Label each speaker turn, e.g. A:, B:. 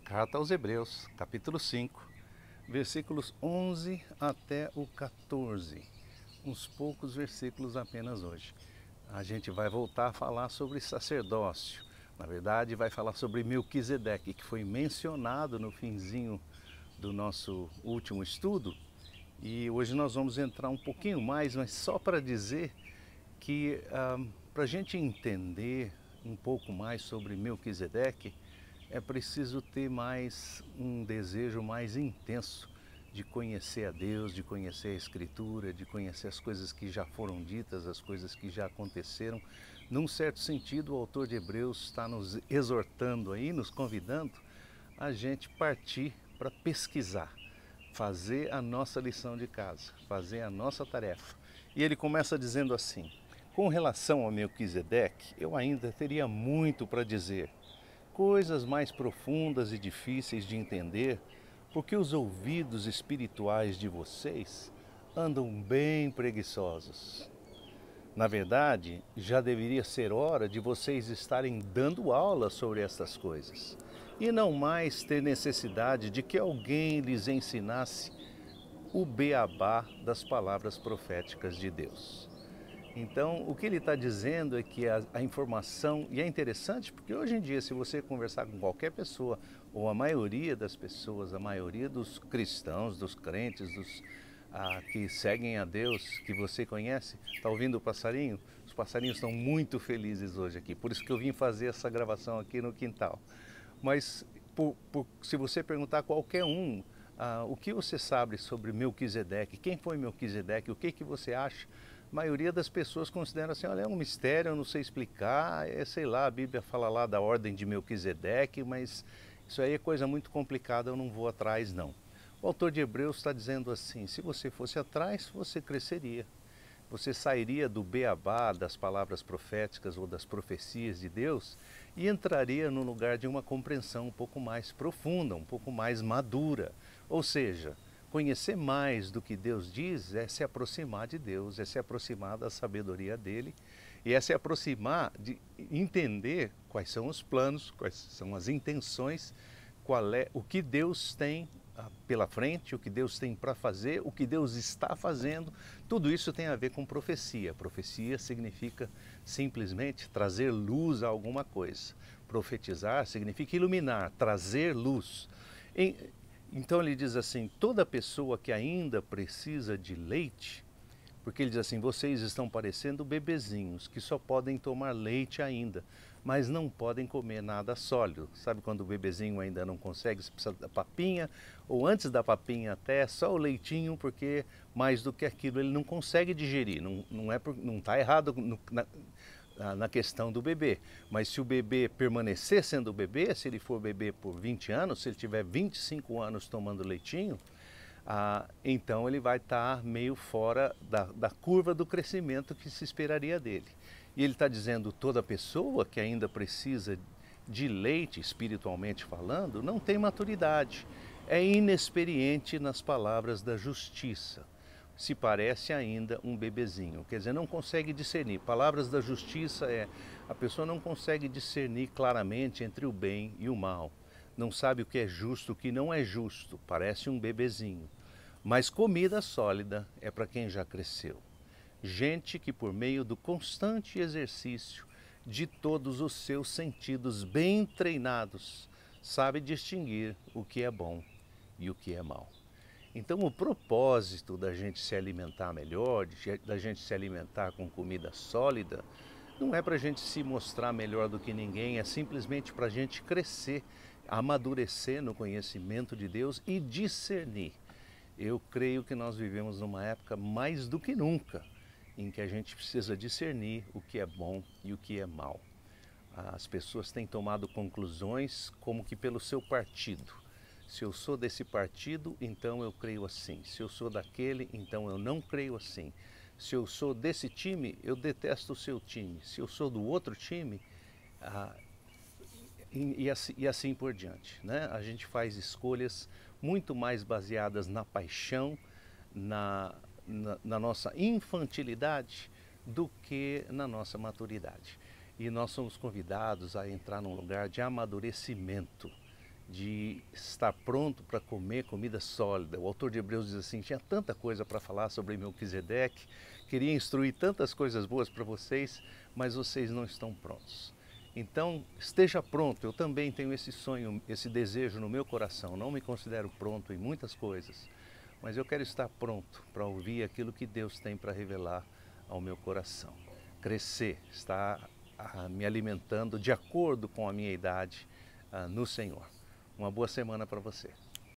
A: Carta aos Hebreus, capítulo 5, versículos 11 até o 14. Uns poucos versículos apenas hoje. A gente vai voltar a falar sobre sacerdócio. Na verdade, vai falar sobre Melquisedeque, que foi mencionado no finzinho do nosso último estudo. E hoje nós vamos entrar um pouquinho mais, mas só para dizer que para a gente entender um pouco mais sobre Melquisedeque, é preciso ter mais um desejo mais intenso de conhecer a Deus, de conhecer a Escritura, de conhecer as coisas que já foram ditas, as coisas que já aconteceram. Num certo sentido, o autor de Hebreus está nos exortando aí, nos convidando a gente partir para pesquisar, fazer a nossa lição de casa, fazer a nossa tarefa. E ele começa dizendo assim: com relação a Melquisedeque, eu ainda teria muito para dizer, coisas mais profundas e difíceis de entender, porque os ouvidos espirituais de vocês andam bem preguiçosos. Na verdade, já deveria ser hora de vocês estarem dando aula sobre estas coisas, e não mais ter necessidade de que alguém lhes ensinasse o beabá das palavras proféticas de Deus. Então, o que ele está dizendo é que a informação, e é interessante porque hoje em dia, se você conversar com qualquer pessoa, ou a maioria das pessoas, a maioria dos cristãos, dos crentes, dos que seguem a Deus, que você conhece, está ouvindo o passarinho? Os passarinhos estão muito felizes hoje aqui, por isso que eu vim fazer essa gravação aqui no quintal. Mas se você perguntar a qualquer um, o que você sabe sobre Melquisedeque, quem foi Melquisedeque, o que você acha? A maioria das pessoas considera assim, olha, é um mistério, eu não sei explicar, sei lá, a Bíblia fala lá da ordem de Melquisedeque, mas isso aí é coisa muito complicada, eu não vou atrás não. O autor de Hebreus está dizendo assim, se você fosse atrás, você cresceria. Você sairia do beabá das palavras proféticas ou das profecias de Deus e entraria no lugar de uma compreensão um pouco mais profunda, um pouco mais madura. Ou seja, conhecer mais do que Deus diz é se aproximar de Deus, é se aproximar da sabedoria dele e é se aproximar de entender quais são os planos, quais são as intenções, qual é o que Deus tem pela frente, o que Deus tem para fazer, o que Deus está fazendo. Tudo isso tem a ver com profecia. Profecia significa simplesmente trazer luz a alguma coisa. Profetizar significa iluminar, trazer luz. Então ele diz assim, toda pessoa que ainda precisa de leite, porque ele diz assim, vocês estão parecendo bebezinhos que só podem tomar leite ainda, mas não podem comer nada sólido. Sabe quando o bebezinho ainda não consegue, você precisa da papinha, ou antes da papinha até, só o leitinho, porque mais do que aquilo ele não consegue digerir. Não está errado na questão do bebê, mas se o bebê permanecer sendo bebê, se ele for bebê por 20 anos, se ele tiver 25 anos tomando leitinho, então ele vai estar meio fora da curva do crescimento que se esperaria dele. E ele está dizendo, toda pessoa que ainda precisa de leite, espiritualmente falando, não tem maturidade, é inexperiente nas palavras da justiça, se parece ainda um bebezinho, quer dizer, não consegue discernir. Palavras da justiça a pessoa não consegue discernir claramente entre o bem e o mal, não sabe o que é justo, o que não é justo, parece um bebezinho. Mas comida sólida é para quem já cresceu. Gente que por meio do constante exercício de todos os seus sentidos bem treinados, sabe distinguir o que é bom e o que é mal. Então o propósito da gente se alimentar melhor, da gente se alimentar com comida sólida, não é para a gente se mostrar melhor do que ninguém, é simplesmente para a gente crescer, amadurecer no conhecimento de Deus e discernir. Eu creio que nós vivemos numa época mais do que nunca, em que a gente precisa discernir o que é bom e o que é mal. As pessoas têm tomado conclusões como que pelo seu partido. Se eu sou desse partido, então eu creio assim. Se eu sou daquele, então eu não creio assim. Se eu sou desse time, eu detesto o seu time. Se eu sou do outro time, e assim por diante, né? A gente faz escolhas muito mais baseadas na paixão, na nossa infantilidade, do que na nossa maturidade. E nós somos convidados a entrar num lugar de amadurecimento. de estar pronto para comer comida sólida. O autor de Hebreus diz assim, tinha tanta coisa para falar sobre Melquisedeque, queria instruir tantas coisas boas para vocês, mas vocês não estão prontos. Então, esteja pronto. Eu também tenho esse sonho, esse desejo no meu coração. Não me considero pronto em muitas coisas, mas eu quero estar pronto para ouvir aquilo que Deus tem para revelar ao meu coração. Crescer, estar me alimentando de acordo com a minha idade no Senhor. Uma boa semana para você.